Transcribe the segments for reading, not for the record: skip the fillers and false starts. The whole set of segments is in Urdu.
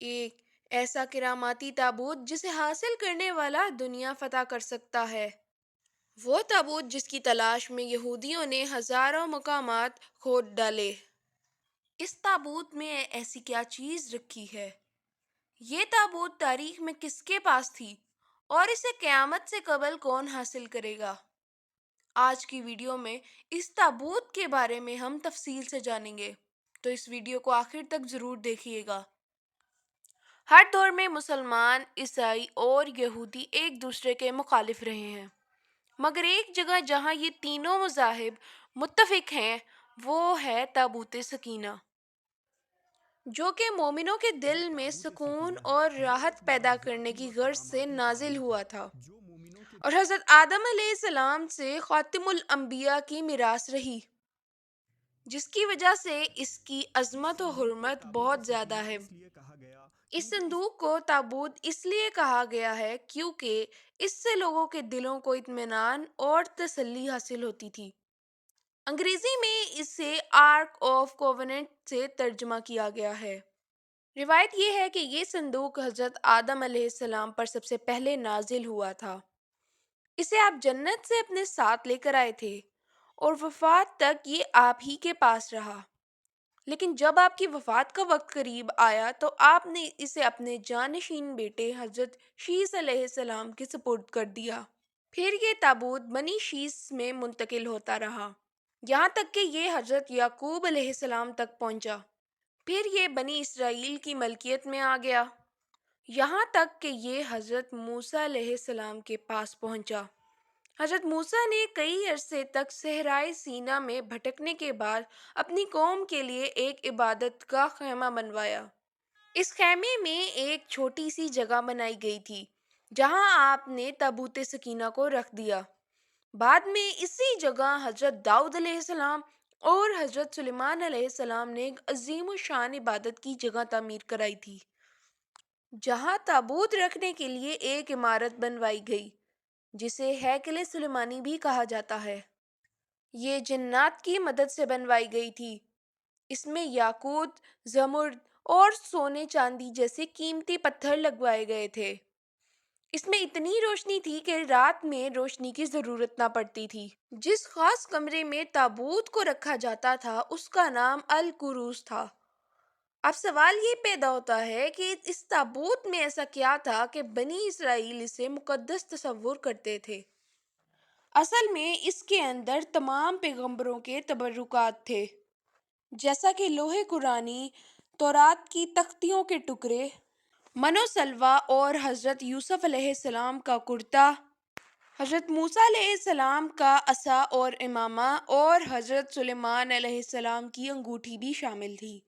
ایک ایسا کراماتی تابوت جسے حاصل کرنے والا دنیا فتح کر سکتا ہے۔ وہ تابوت جس کی تلاش میں یہودیوں نے ہزاروں مقامات کھود ڈالے۔ اس تابوت میں ایسی کیا چیز رکھی ہے؟ یہ تابوت تاریخ میں کس کے پاس تھی اور اسے قیامت سے قبل کون حاصل کرے گا؟ آج کی ویڈیو میں اس تابوت کے بارے میں ہم تفصیل سے جانیں گے، تو اس ویڈیو کو آخر تک ضرور دیکھیے گا۔ ہر دور میں مسلمان، عیسائی اور یہودی ایک دوسرے کے مخالف رہے ہیں، مگر ایک جگہ جہاں یہ تینوں مذاہب متفق ہیں وہ ہے تابوت سکینہ، جو کہ مومنوں کے دل میں سکون اور راحت پیدا کرنے کی غرض سے نازل ہوا تھا اور حضرت آدم علیہ السلام سے خاتم الانبیاء کی میراث رہی، جس کی وجہ سے اس کی عظمت و حرمت بہت زیادہ ہے۔ اس صندوق کو تابوت اس لیے کہا گیا ہے کیونکہ اس سے لوگوں کے دلوں کو اطمینان اور تسلی حاصل ہوتی تھی۔ انگریزی میں اسے آرک آف کووننٹ سے ترجمہ کیا گیا ہے۔ روایت یہ ہے کہ یہ صندوق حضرت آدم علیہ السلام پر سب سے پہلے نازل ہوا تھا۔ اسے آپ جنت سے اپنے ساتھ لے کر آئے تھے اور وفات تک یہ آپ ہی کے پاس رہا، لیکن جب آپ کی وفات کا وقت قریب آیا تو آپ نے اسے اپنے جانشین بیٹے حضرت شیس علیہ السلام کے سپرد کر دیا۔ پھر یہ تابوت بنی شیس میں منتقل ہوتا رہا، یہاں تک کہ یہ حضرت یعقوب علیہ السلام تک پہنچا۔ پھر یہ بنی اسرائیل کی ملکیت میں آ گیا، یہاں تک کہ یہ حضرت موسیٰ علیہ السلام کے پاس پہنچا۔ حضرت موسیٰ نے کئی عرصے تک صحرائے سینا میں بھٹکنے کے بعد اپنی قوم کے لیے ایک عبادت کا خیمہ بنوایا۔ اس خیمے میں ایک چھوٹی سی جگہ بنائی گئی تھی جہاں آپ نے تابوت سکینہ کو رکھ دیا۔ بعد میں اسی جگہ حضرت داؤد علیہ السلام اور حضرت سلیمان علیہ السلام نے ایک عظیم الشان عبادت کی جگہ تعمیر کرائی تھی، جہاں تابوت رکھنے کے لیے ایک عمارت بنوائی گئی جسے ہیکل سلیمانی بھی کہا جاتا ہے۔ یہ جنات کی مدد سے بنوائی گئی تھی۔ اس میں یاقوت، زمرد اور سونے چاندی جیسے قیمتی پتھر لگوائے گئے تھے۔ اس میں اتنی روشنی تھی کہ رات میں روشنی کی ضرورت نہ پڑتی تھی۔ جس خاص کمرے میں تابوت کو رکھا جاتا تھا اس کا نام الکروز تھا۔ اب سوال یہ پیدا ہوتا ہے کہ اس تابوت میں ایسا کیا تھا کہ بنی اسرائیل اسے مقدس تصور کرتے تھے؟ اصل میں اس کے اندر تمام پیغمبروں کے تبرکات تھے، جیسا کہ لوح قرآنی، تورات کی تختیوں کے ٹکڑے، من و سلوہ اور حضرت یوسف علیہ السلام کا کرتا، حضرت موسیٰ علیہ السلام کا عصا اور امامہ اور حضرت سلیمان علیہ السلام کی انگوٹھی بھی شامل تھی۔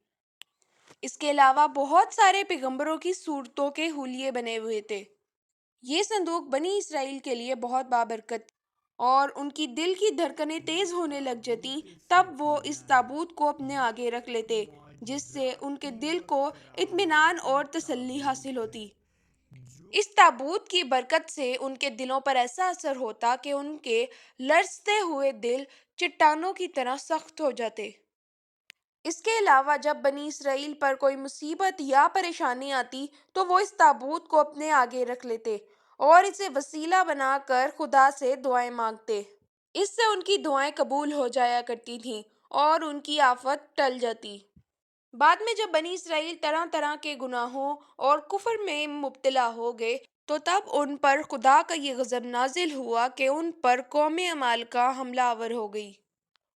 اس کے علاوہ بہت سارے پیغمبروں کی صورتوں کے حلیے بنے ہوئے تھے۔ یہ صندوق بنی اسرائیل کے لیے بہت بابرکت تھی اور ان کی دل کی دھڑکنیں تیز ہونے لگ جاتی تب وہ اس تابوت کو اپنے آگے رکھ لیتے، جس سے ان کے دل کو اطمینان اور تسلی حاصل ہوتی۔ اس تابوت کی برکت سے ان کے دلوں پر ایسا اثر ہوتا کہ ان کے لرزتے ہوئے دل چٹانوں کی طرح سخت ہو جاتے۔ اس کے علاوہ جب بنی اسرائیل پر کوئی مصیبت یا پریشانی آتی تو وہ اس تابوت کو اپنے آگے رکھ لیتے اور اسے وسیلہ بنا کر خدا سے دعائیں مانگتے۔ اس سے ان کی دعائیں قبول ہو جایا کرتی تھیں اور ان کی آفت ٹل جاتی۔ بعد میں جب بنی اسرائیل طرح طرح کے گناہوں اور کفر میں مبتلا ہو گئے تو تب ان پر خدا کا یہ غضب نازل ہوا کہ ان پر قوم عمالقہ حملہ آور ہو گئی۔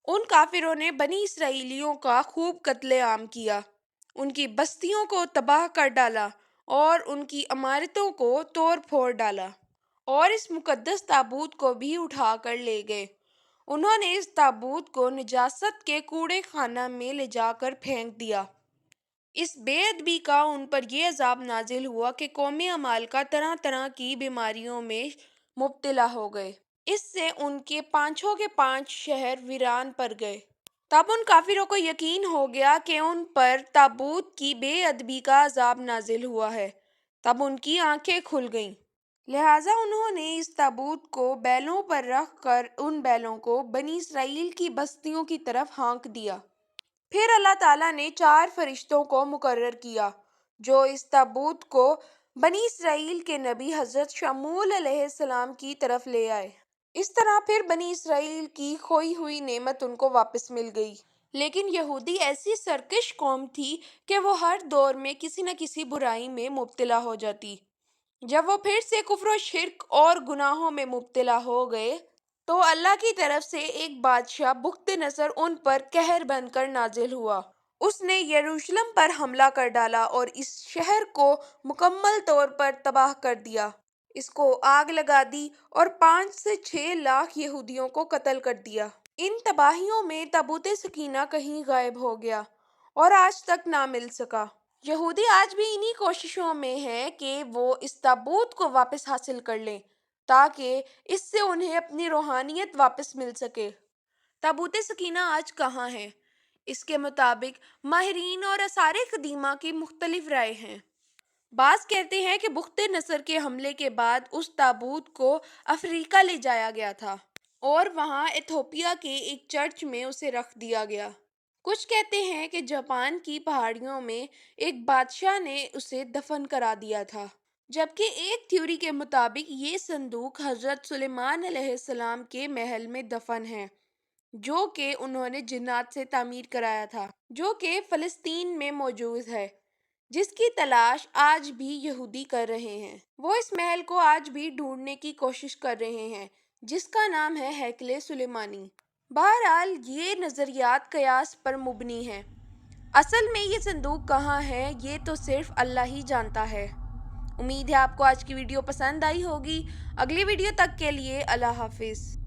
ان کافروں نے بنی اسرائیلیوں کا خوب قتل عام کیا، ان کی بستیوں کو تباہ کر ڈالا اور ان کی عمارتوں کو توڑ پھوڑ ڈالا اور اس مقدس تابوت کو بھی اٹھا کر لے گئے۔ انہوں نے اس تابوت کو نجاست کے کوڑے خانہ میں لے جا کر پھینک دیا۔ اس بے ادبی کا ان پر یہ عذاب نازل ہوا کہ قوم عمالقہ طرح طرح کی بیماریوں میں مبتلا ہو گئے۔ اس سے ان کے پانچوں کے 5 شہر ویران پڑ گئے۔ تب ان کافروں کو یقین ہو گیا کہ ان پر تابوت کی بے ادبی کا عذاب نازل ہوا ہے۔ تب ان کی آنکھیں کھل گئیں، لہٰذا انہوں نے اس تابوت کو بیلوں پر رکھ کر ان بیلوں کو بنی اسرائیل کی بستیوں کی طرف ہانک دیا۔ پھر اللہ تعالیٰ نے 4 فرشتوں کو مقرر کیا جو اس تابوت کو بنی اسرائیل کے نبی حضرت شمول علیہ السلام کی طرف لے آئے۔ اس طرح پھر بنی اسرائیل کی کھوئی ہوئی نعمت ان کو واپس مل گئی۔ لیکن یہودی ایسی سرکش قوم تھی کہ وہ ہر دور میں کسی نہ کسی برائی میں مبتلا ہو جاتی۔ جب وہ پھر سے کفر و شرک اور گناہوں میں مبتلا ہو گئے تو اللہ کی طرف سے ایک بادشاہ بخت نصر ان پر قہر بن کر نازل ہوا۔ اس نے یروشلم پر حملہ کر ڈالا اور اس شہر کو مکمل طور پر تباہ کر دیا۔ اس کو آگ لگا دی اور 5 سے 6 لاکھ یہودیوں کو قتل کر دیا۔ ان تباہیوں میں تابوت سکینہ کہیں غائب ہو گیا اور آج تک نہ مل سکا۔ یہودی آج بھی انہی کوششوں میں ہیں کہ وہ اس تابوت کو واپس حاصل کر لیں تاکہ اس سے انہیں اپنی روحانیت واپس مل سکے۔ تابوت سکینہ آج کہاں ہے؟ اس کے مطابق ماہرین اور آثار قدیمہ کی مختلف رائے ہیں۔ بعض کہتے ہیں کہ بخت نصر کے حملے کے بعد اس تابوت کو افریقہ لے جایا گیا تھا اور وہاں ایتھوپیا کے ایک چرچ میں اسے رکھ دیا گیا۔ کچھ کہتے ہیں کہ جاپان کی پہاڑیوں میں ایک بادشاہ نے اسے دفن کرا دیا تھا، جبکہ ایک تھیوری کے مطابق یہ صندوق حضرت سلیمان علیہ السلام کے محل میں دفن ہے، جو کہ انہوں نے جنات سے تعمیر کرایا تھا، جو کہ فلسطین میں موجود ہے، جس کی تلاش آج بھی یہودی کر رہے ہیں۔ وہ اس محل کو آج بھی ڈھونڈنے کی کوشش کر رہے ہیں جس کا نام ہے ہیکل سلیمانی۔ بہرحال یہ نظریات قیاس پر مبنی ہیں۔ اصل میں یہ صندوق کہاں ہے یہ تو صرف اللہ ہی جانتا ہے۔ امید ہے آپ کو آج کی ویڈیو پسند آئی ہوگی۔ اگلی ویڈیو تک کے لیے اللہ حافظ۔